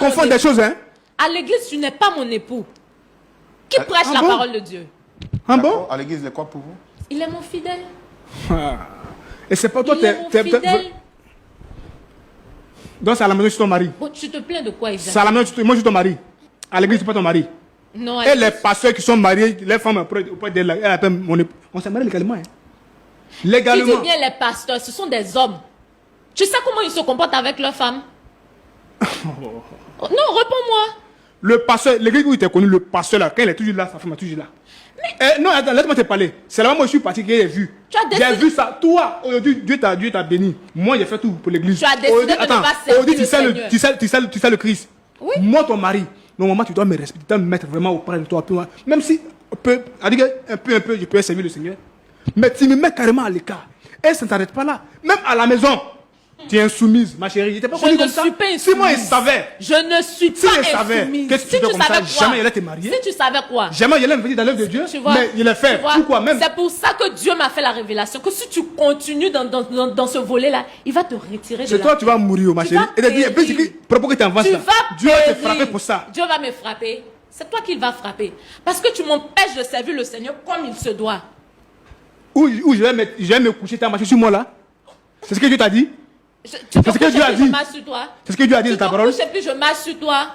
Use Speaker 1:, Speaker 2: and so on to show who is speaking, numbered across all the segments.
Speaker 1: confondre des choses, hein.
Speaker 2: À l'église, tu n'es pas mon époux. Qui prêche la parole de Dieu?
Speaker 1: Ah bon?
Speaker 3: À l'église, il est quoi pour vous?
Speaker 2: Il est mon fidèle.
Speaker 1: Et c'est pas toi,
Speaker 2: Il est mon fidèle.
Speaker 1: Donc c'est à la maison, je suis ton mari.
Speaker 2: Bon, tu te plains de quoi exactement?
Speaker 1: C'est à la maison, moi je suis ton mari. À l'église, c'est pas ton mari.
Speaker 2: Non,
Speaker 1: Et les pasteurs qui sont mariés, les femmes auprès d'elle, elle appelle mon époux. On s'est marié légalement, hein. Légalement.
Speaker 2: Tu dis bien les pasteurs, ce sont des hommes. Tu sais comment ils se comportent avec leurs femmes? Non, réponds-moi.
Speaker 1: Le pasteur, l'église où il était connu, le pasteur là, quand il est toujours là, sa femme est toujours là. Non, attends, laisse-moi te parler. C'est là où moi je suis parti que j'ai vu. J'ai vu ça. Toi, aujourd'hui, Dieu t'a béni. Moi, j'ai fait tout pour l'église.
Speaker 2: Tu as décidé de ne pas servir le Seigneur.
Speaker 1: Tu sais le Christ.
Speaker 2: Oui.
Speaker 1: Moi, ton mari, normalement, tu dois me respecter, tu dois me mettre vraiment auprès de toi. Même si, un peu, je peux servir le Seigneur. Mais tu me mets carrément à l'écart. Et ça ne t'arrête pas là. Même à la maison. Tu es insoumise, ma chérie. Je
Speaker 2: ne suis pas insoumise.
Speaker 1: Si moi, il savait.
Speaker 2: Je ne suis pas insoumise.
Speaker 1: Qu'est-ce que tu fais comme ça? Jamais il allait te marier.
Speaker 2: Si tu savais quoi?
Speaker 1: Jamais il allait me venir dans l'œuvre de Dieu. Mais il l'a fait. Pourquoi même?
Speaker 2: C'est pour ça que Dieu m'a fait la révélation. Que si tu continues dans ce volet-là, il va te retirer de là.
Speaker 1: C'est toi, tu vas mourir, ma chérie. Et puis, propos que tu avances là. Dieu va te frapper pour ça.
Speaker 2: Dieu va me frapper. C'est toi qui va frapper. Parce que tu m'empêches de servir le Seigneur comme il se doit.
Speaker 1: Où je vais me coucher, ta marché sur moi là? C'est ce que Dieu t'a dit?
Speaker 2: C'est ce que Dieu a dit.
Speaker 1: C'est ce que Dieu a dit dans ta parole.
Speaker 2: Tu te couches et puis je marche sur toi.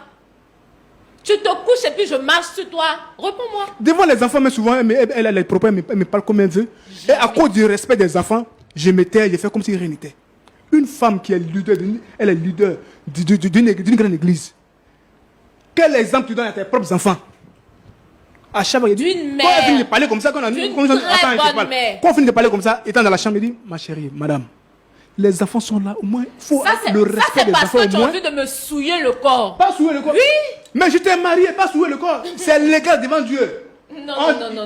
Speaker 2: Tu te couches et puis je marche sur toi. Réponds-moi.
Speaker 1: Devant les enfants, mais souvent, elle a les propos, elle me parle comme elle veut. Et à cause du respect des enfants, je me tais, je fais comme si rien n'était. Une femme qui est leader, elle est leader d'une grande église. Quel exemple tu donnes à tes propres enfants? À chaque fois,
Speaker 2: d'une mère.
Speaker 1: Quand elle finit de parler comme ça, quand on finit de parler comme ça, étant dans la chambre, il dit, ma chérie, madame, les enfants sont là, au moins, il faut le respect des enfants. Ça, c'est parce que tu
Speaker 2: as envie de me souiller le corps.
Speaker 1: Pas souiller le corps?
Speaker 2: Oui.
Speaker 1: Mais je t'ai marié, pas souiller le corps. C'est légal devant Dieu.
Speaker 2: Non.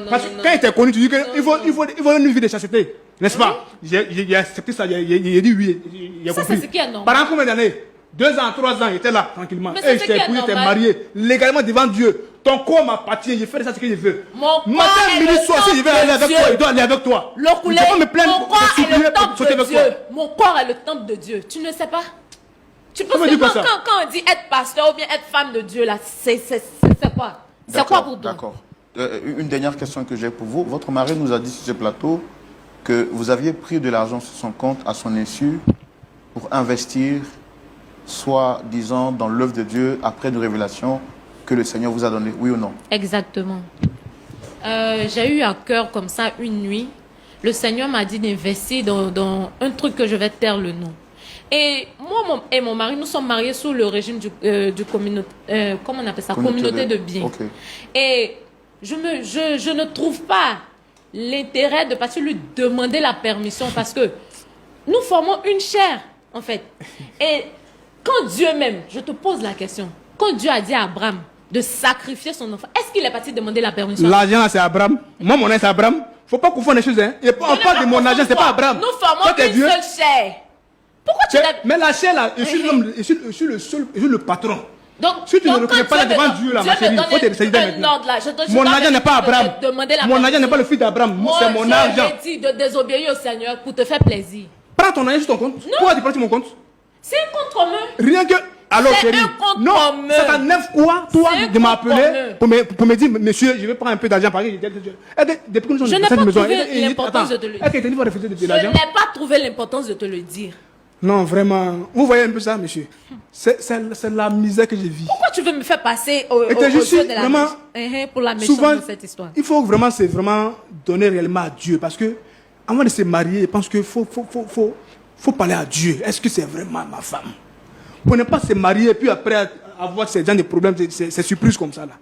Speaker 1: Parce que quand il était connu, tu dis qu'il faut une vie de chasteté. N'est-ce pas? J'ai accepté ça, j'ai dit oui.
Speaker 2: Ça, c'est ce qui est normal.
Speaker 1: Pendant combien d'années? 2 ans, 3 ans, il était là, tranquillement.
Speaker 2: Mais
Speaker 1: Et je t'ai épousé, j'étais marié, légalement devant Dieu. Ton corps m'appartient, je fais ça ce que je veux.
Speaker 2: Mon corps
Speaker 1: matin, midi, soir, si je vais aller avec toi, il doit aller avec toi.
Speaker 2: Mon corps est le temple de Dieu. Mon corps est le temple de Dieu. Tu ne sais pas? Tu penses que quand on dit être pasteur ou bien être femme de Dieu, là, c'est quoi? C'est quoi pour toi?
Speaker 3: D'accord. Une dernière question que j'ai pour vous. Votre mari nous a dit sur ce plateau que vous aviez pris de l'argent sur son compte à son insu pour investir, soit, disons, dans l'œuvre de Dieu après une révélation que le Seigneur vous a donnée, oui ou non?
Speaker 2: Exactement. J'ai eu à cœur comme ça une nuit. Le Seigneur m'a dit d'investir dans un truc que je vais taire le nom. Et moi et mon mari, nous sommes mariés sous le régime du comment on appelle ça? Communauté de biens. Okay. Et je ne trouve pas l'intérêt de passer lui demander la permission parce que nous formons une chair, en fait. Et quand Dieu même, je te pose la question, quand Dieu a dit à Abraham de sacrifier son enfant, est-ce qu'il est parti demander la permission?
Speaker 1: L'argent, c'est Abraham. Moi, mon nom, c'est Abraham. Il ne faut pas confondre les choses. Hein. On parle de mon argent, ce n'est pas Abraham.
Speaker 2: Nous formons une seule chair. Pourquoi tu l'as...
Speaker 1: Mais la chair, là, je suis le patron.
Speaker 2: Donc,
Speaker 1: si tu ne reconnais pas devant Dieu, là, ma chérie, il faut te décider maintenant. Mon argent n'est pas Abraham. Mon argent n'est pas le fils d'Abraham. C'est mon argent.
Speaker 2: Je t'ai dit de désobéir au Seigneur pour te faire plaisir.
Speaker 1: Prends ton argent sur ton compte. Pourquoi tu prends sur mon compte?
Speaker 2: C'est un compte commun.
Speaker 1: Rien que... Alors, chérie, non, ça t'enlève quoi, toi, de m'appeler pour me dire, monsieur, je vais prendre un peu d'argent par exemple.
Speaker 2: Je n'ai pas trouvé l'importance de te le dire.
Speaker 1: Je
Speaker 2: n'ai pas trouvé l'importance de te le dire.
Speaker 1: Non, vraiment. Vous voyez un peu ça, monsieur? C'est la misère que je vis.
Speaker 2: Pourquoi tu veux me faire passer au jeu de la pour la méchante de cette histoire?
Speaker 1: Il faut vraiment donner réellement à Dieu. Parce que, avant de se marier, je pense qu'il faut parler à Dieu. Est-ce que c'est vraiment ma femme? Pour ne pas se marier et puis après avoir ce genre de problèmes, c'est surprise comme ça là.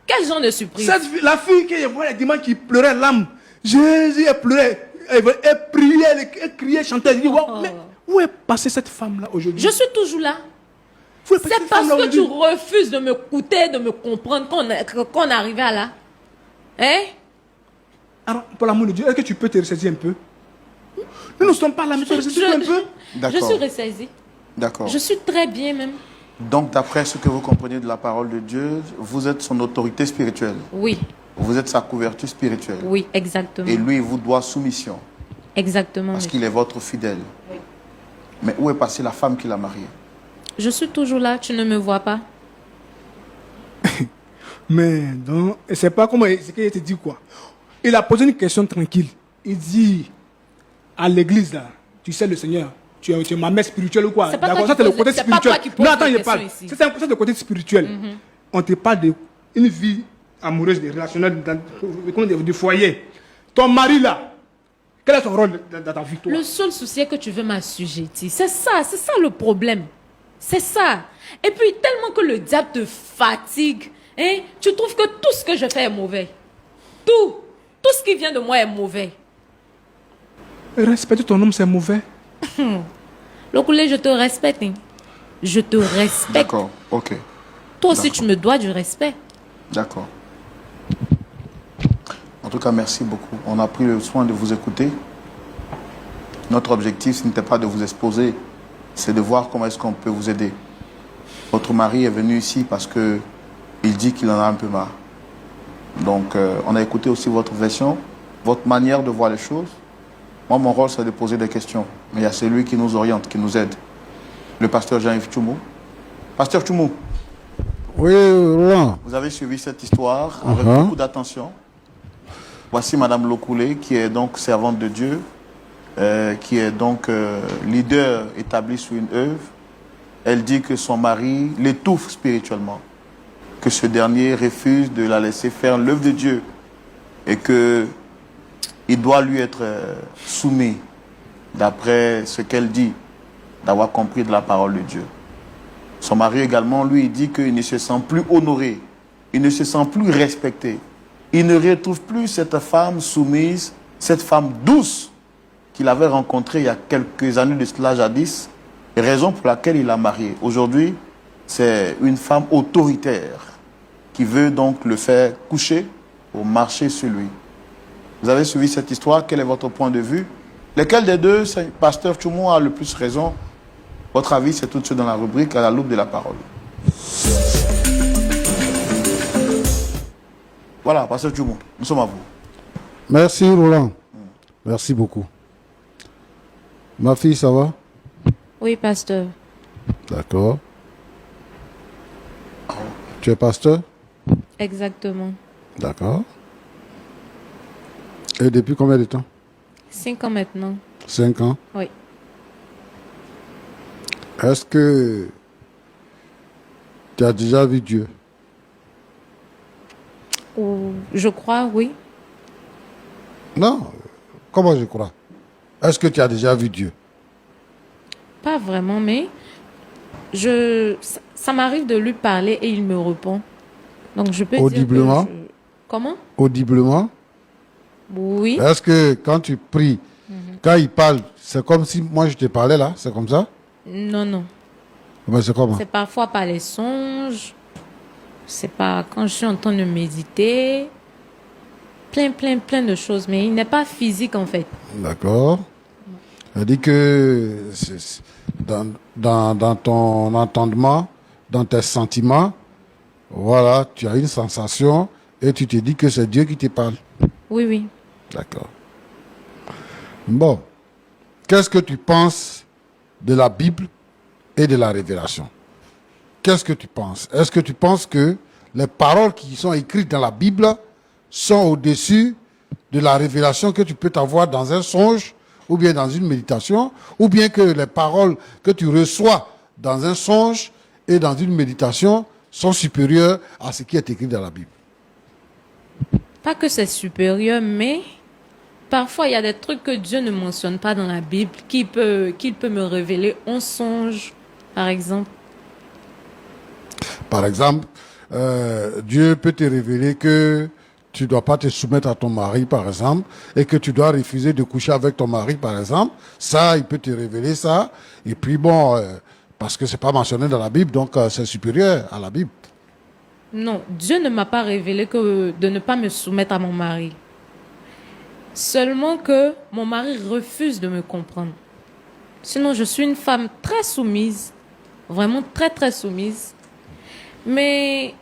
Speaker 2: Quel genre de surprise?
Speaker 1: La fille que je vois le dimanche qui pleurait l'âme. Jésus, elle pleurait. Elle priait, elle criait, chantait. Elle dit, wow, mais où est passée cette femme là aujourd'hui?
Speaker 2: Je suis toujours là. C'est parce que tu refuses de m'écouter, de me comprendre qu'on est arrivé à là. Hein?
Speaker 1: Alors, pour l'amour de Dieu, est-ce que tu peux te ressaisir un peu? Nous ne sommes pas là, mais tu te ressaisir un peu?
Speaker 2: Je suis ressaisie.
Speaker 3: D'accord.
Speaker 2: Je suis très bien même.
Speaker 3: Donc, d'après ce que vous comprenez de la parole de Dieu, vous êtes son autorité spirituelle.
Speaker 2: Oui.
Speaker 3: Vous êtes sa couverture spirituelle.
Speaker 2: Oui, exactement.
Speaker 3: Et lui, il vous doit soumission.
Speaker 2: Exactement.
Speaker 3: Parce qu'il est votre fidèle. Oui. Mais où est passée la femme qui l'a marié?
Speaker 2: Je suis toujours là, tu ne me vois pas.
Speaker 1: Mais non, et c'est pas comment, c'est qu'il te dit quoi. Il a posé une question tranquille. Il dit à l'église là, tu sais le Seigneur, tu es ma mère spirituelle ou quoi?
Speaker 2: C'est pas toi
Speaker 1: D'accord, ça
Speaker 2: qui
Speaker 1: c'est le
Speaker 2: poses-
Speaker 1: côté
Speaker 2: c'est pas
Speaker 1: spirituel.
Speaker 2: toi qui poses
Speaker 1: Non, attends,
Speaker 2: des
Speaker 1: je
Speaker 2: questions
Speaker 1: parle.
Speaker 2: ici.
Speaker 1: C'est le côté spirituel. On te parle d'une vie amoureuse, des relationnels, du foyer. Ton mari là, quel est son rôle dans ta vie, toi?
Speaker 2: Le seul souci est que tu veux m'assujettir. C'est ça le problème. C'est ça. Et puis, tellement que le diable te fatigue, hein, tu trouves que tout ce que je fais est mauvais. Tout ce qui vient de moi est mauvais.
Speaker 1: Respecter ton homme, c'est mauvais.
Speaker 2: Lokoulé, je te respecte. Hein. Je te respecte.
Speaker 3: D'accord, ok.
Speaker 2: Toi aussi,
Speaker 3: D'accord.
Speaker 2: tu me dois du respect.
Speaker 3: D'accord. En tout cas, merci beaucoup. On a pris le soin de vous écouter. Notre objectif, ce n'était pas de vous exposer, c'est de voir comment est-ce qu'on peut vous aider. Votre mari est venu ici parce que il dit qu'il en a un peu marre. Donc, on a écouté aussi votre version, votre manière de voir les choses. Moi, mon rôle, c'est de poser des questions. Mais il y a celui qui nous oriente, qui nous aide. Le pasteur Jean-Yves Tchoumou. Pasteur Tchoumou,
Speaker 4: Oui, Roland.
Speaker 3: vous avez suivi cette histoire avec beaucoup d'attention. Voici Madame Lokoulé, qui est donc servante de Dieu, qui est donc leader établi sur une œuvre. Elle dit que son mari l'étouffe spirituellement, que ce dernier refuse de la laisser faire l'œuvre de Dieu et que il doit lui être soumis, d'après ce qu'elle dit, d'avoir compris de la parole de Dieu. Son mari également, lui, il dit qu'il ne se sent plus honoré, il ne se sent plus respecté. Il ne retrouve plus cette femme soumise, cette femme douce qu'il avait rencontrée il y a quelques années de cela jadis, raison pour laquelle il l'a mariée. Aujourd'hui, c'est une femme autoritaire qui veut donc le faire coucher pour marcher sur lui. Vous avez suivi cette histoire, quel est votre point de vue? Lequel des deux, pasteur Tchoumou, a le plus raison? Votre avis, c'est tout de suite dans la rubrique à la loupe de la parole. Voilà, pasteur Tchoumou, nous sommes à vous.
Speaker 4: Merci, Roland. Merci beaucoup. Ma fille, ça va?
Speaker 2: Oui, pasteur.
Speaker 4: D'accord. Tu es pasteur?
Speaker 2: Exactement.
Speaker 4: D'accord. Et depuis combien de temps?
Speaker 2: 5 ans maintenant.
Speaker 4: 5 ans.
Speaker 2: Oui.
Speaker 4: Est-ce que tu as déjà vu Dieu?
Speaker 2: Je crois, oui.
Speaker 4: Non. Comment je crois? Est-ce que tu as déjà vu Dieu?
Speaker 2: Pas vraiment, mais ça m'arrive de lui parler et il me répond. Donc je peux
Speaker 4: Audiblement?
Speaker 2: dire que Comment?
Speaker 4: Audiblement?
Speaker 2: Oui.
Speaker 4: Est-ce que quand tu pries, quand il parle, c'est comme si moi je te parlais là? C'est comme ça?
Speaker 2: Non, non.
Speaker 4: Mais c'est comment?
Speaker 2: C'est parfois par les songes. C'est pas quand je suis en train de méditer. Plein de choses. Mais il n'est pas physique en fait.
Speaker 4: D'accord. Elle dit que dans ton entendement, dans tes sentiments, voilà, tu as une sensation et tu te dis que c'est Dieu qui te parle.
Speaker 2: Oui, oui.
Speaker 4: D'accord. Bon. Qu'est-ce que tu penses de la Bible et de la révélation? Qu'est-ce que tu penses? Est-ce que tu penses que les paroles qui sont écrites dans la Bible sont au-dessus de la révélation que tu peux avoir dans un songe ou bien dans une méditation, ou bien que les paroles que tu reçois dans un songe et dans une méditation sont supérieures à ce qui est écrit dans la Bible?
Speaker 2: Pas que c'est supérieur, mais parfois il y a des trucs que Dieu ne mentionne pas dans la Bible qu'il peut me révéler en songe, par exemple.
Speaker 4: Par exemple, Dieu peut te révéler que tu ne dois pas te soumettre à ton mari, par exemple, et que tu dois refuser de coucher avec ton mari, par exemple. Ça, il peut te révéler ça. Et puis bon, parce que c'est pas mentionné dans la Bible, donc c'est supérieur à la Bible.
Speaker 2: Non, Dieu ne m'a pas révélé que de ne pas me soumettre à mon mari. Seulement que mon mari refuse de me comprendre. Sinon, je suis une femme très soumise. Vraiment très soumise. Mais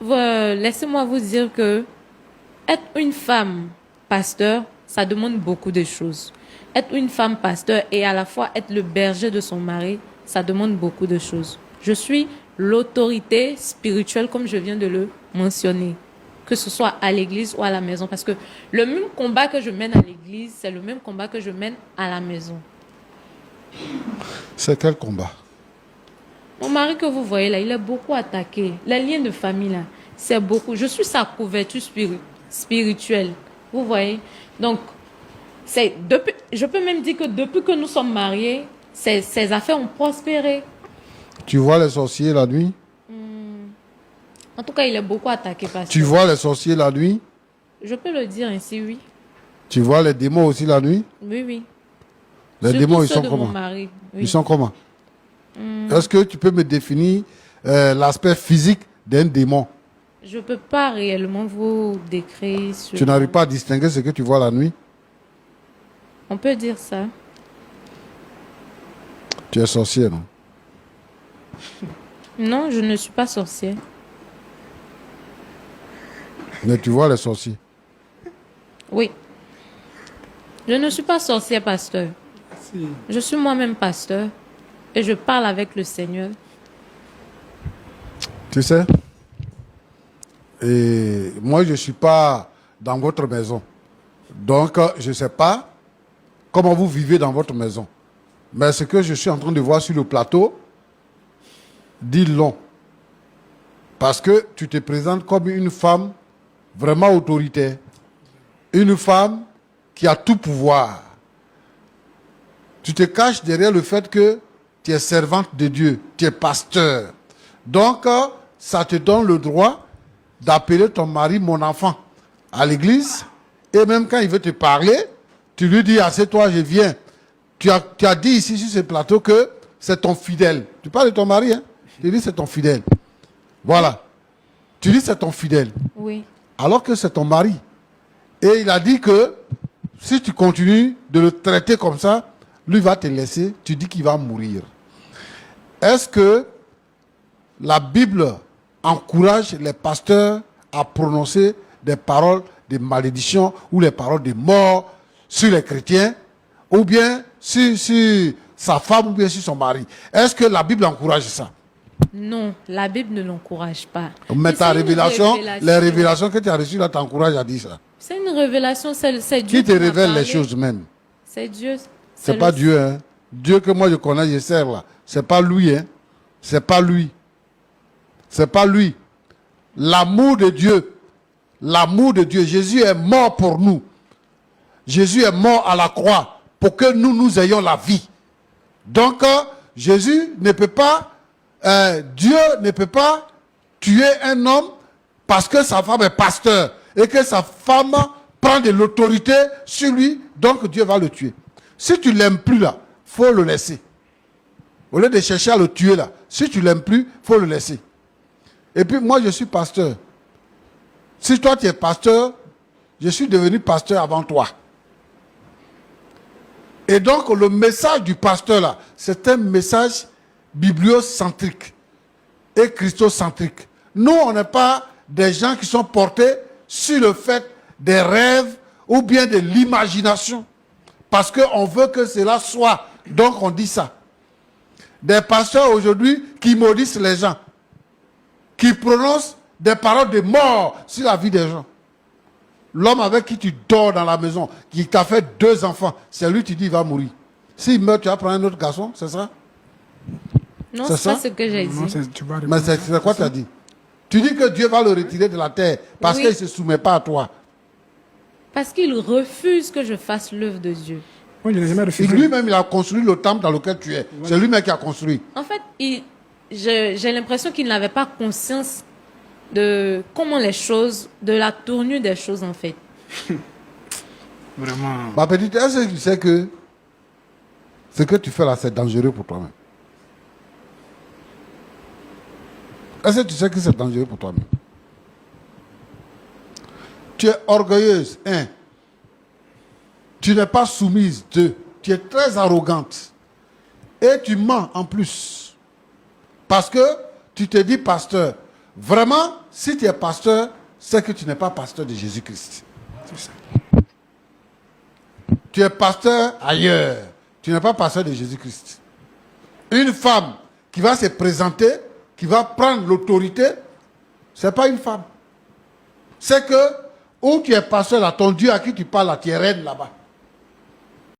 Speaker 2: laissez-moi vous dire que être une femme pasteur, ça demande beaucoup de choses. Être une femme pasteur et à la fois être le berger de son mari, ça demande beaucoup de choses. Je suis l'autorité spirituelle, comme je viens de le mentionner, que ce soit à l'église ou à la maison. Parce que le même combat que je mène à l'église, c'est le même combat que je mène à la maison.
Speaker 4: C'est quel combat?
Speaker 2: Mon mari que vous voyez là, il est beaucoup attaqué. Les liens de famille là, c'est beaucoup. Je suis sa couverture spirituelle. Vous voyez? Donc, je peux même dire que depuis que nous sommes mariés, ces affaires ont prospéré.
Speaker 4: Tu vois les sorciers la nuit?
Speaker 2: En tout cas, il est beaucoup attaqué, pasteur.
Speaker 4: Tu vois les sorciers la nuit?
Speaker 2: Je peux le dire ainsi, oui.
Speaker 4: Tu vois les démons aussi la nuit?
Speaker 2: Oui, oui.
Speaker 4: Les
Speaker 2: Surtout
Speaker 4: démons, ils
Speaker 2: ceux
Speaker 4: sont
Speaker 2: de
Speaker 4: comment?
Speaker 2: mon mari, oui.
Speaker 4: Ils sont comment? Est-ce que tu peux me définir l'aspect physique d'un démon?
Speaker 2: Je ne peux pas réellement vous décrire.
Speaker 4: Tu n'arrives pas à distinguer ce que tu vois la nuit?
Speaker 2: On peut dire ça.
Speaker 4: Tu es sorcier, non?
Speaker 2: Non, je ne suis pas sorcière.
Speaker 4: Mais tu vois les sorciers.
Speaker 2: Oui. Je ne suis pas sorcière, pasteur.
Speaker 1: Si.
Speaker 2: Je suis moi-même pasteur et je parle avec le Seigneur.
Speaker 4: Tu sais? Et moi, je ne suis pas dans votre maison. Donc, je ne sais pas comment vous vivez dans votre maison. Mais ce que je suis en train de voir sur le plateau, dit long. Parce que tu te présentes comme une femme vraiment autoritaire. Une femme qui a tout pouvoir. Tu te caches derrière le fait que tu es servante de Dieu, tu es pasteur. Donc, ça te donne le droit d'appeler ton mari mon enfant à l'église. Et même quand il veut te parler, tu lui dis, assieds-toi, je viens. Tu as dit ici sur ce plateau que c'est ton fidèle. Tu parles de ton mari, hein? Tu dis c'est ton fidèle. Voilà. Tu dis c'est ton fidèle.
Speaker 2: Oui.
Speaker 4: Alors que c'est ton mari. Et il a dit que si tu continues de le traiter comme ça, lui va te laisser, tu dis qu'il va mourir. Est-ce que la Bible encourage les pasteurs à prononcer des paroles de malédiction ou les paroles de mort sur les chrétiens, ou bien sur sa femme, ou bien sur son mari? Est-ce que la Bible encourage ça?
Speaker 2: Non, la Bible ne l'encourage pas.
Speaker 4: Mais
Speaker 2: Et
Speaker 4: ta
Speaker 2: c'est une
Speaker 4: révélation, les révélations que tu as reçues là t'encouragent à dire ça.
Speaker 2: C'est une révélation, c'est Dieu
Speaker 4: Qui te
Speaker 2: m'a
Speaker 4: révèle les
Speaker 2: parlé.
Speaker 4: choses même?
Speaker 2: C'est Dieu.
Speaker 4: C'est pas Dieu, hein. Dieu que moi je connais, je sers là. C'est pas lui, hein. C'est pas lui. C'est pas lui. L'amour de Dieu. L'amour de Dieu. Jésus est mort pour nous. Jésus est mort à la croix pour que nous ayons la vie. Donc, Jésus ne peut pas, Dieu ne peut pas tuer un homme parce que sa femme est pasteur et que sa femme prend de l'autorité sur lui, donc Dieu va le tuer. Si tu l'aimes plus là, faut le laisser. Au lieu de chercher à le tuer là, si tu l'aimes plus, faut le laisser. Et puis moi je suis pasteur. Si toi tu es pasteur, je suis devenu pasteur avant toi. Et donc le message du pasteur là, c'est un message bibliocentrique et christocentrique. Nous, on n'est pas des gens qui sont portés sur le fait des rêves ou bien de l'imagination. Parce qu'on veut que cela soit. Donc on dit ça. Des pasteurs aujourd'hui qui maudissent les gens, qui prononcent des paroles de mort sur la vie des gens. L'homme avec qui tu dors dans la maison, qui t'a fait 2 enfants, c'est lui, tu dis, il va mourir. S'il meurt, tu vas prendre un autre garçon, c'est ça?
Speaker 2: Non,
Speaker 4: C'est
Speaker 2: c'est pas
Speaker 4: ça?
Speaker 2: ce que j'ai
Speaker 1: Non,
Speaker 2: dit.
Speaker 1: tu vas
Speaker 4: Mais c'est quoi tu as dit? Tu dis que Dieu va le retirer de la terre parce
Speaker 2: Oui.
Speaker 4: qu'il ne se soumet pas à toi.
Speaker 2: Parce qu'il refuse que je fasse l'œuvre de Dieu.
Speaker 1: Moi, je n'ai jamais
Speaker 4: Et
Speaker 1: refusé.
Speaker 4: lui-même, il a construit le temple dans lequel tu es. C'est lui-même qui a construit.
Speaker 2: En fait, j'ai l'impression qu'il n'avait pas conscience de comment les choses, de la tournure des choses en fait.
Speaker 1: Vraiment.
Speaker 4: Ma petite, est-ce que tu sais que ce que tu fais là, c'est dangereux pour toi-même? Est-ce que tu sais que c'est dangereux pour toi-même? Tu es orgueilleuse, 1. Tu n'es pas soumise, 2. Tu es très arrogante. Et tu mens en plus. Parce que tu te dis pasteur. Vraiment, si tu es pasteur, c'est que tu n'es pas pasteur de Jésus-Christ.
Speaker 1: C'est ça.
Speaker 4: Tu es pasteur ailleurs. Tu n'es pas pasteur de Jésus-Christ. Une femme qui va se présenter, qui va prendre l'autorité, ce n'est pas une femme. C'est que, où tu es pasteur là, ton Dieu à qui tu parles là, tu es reine là-bas.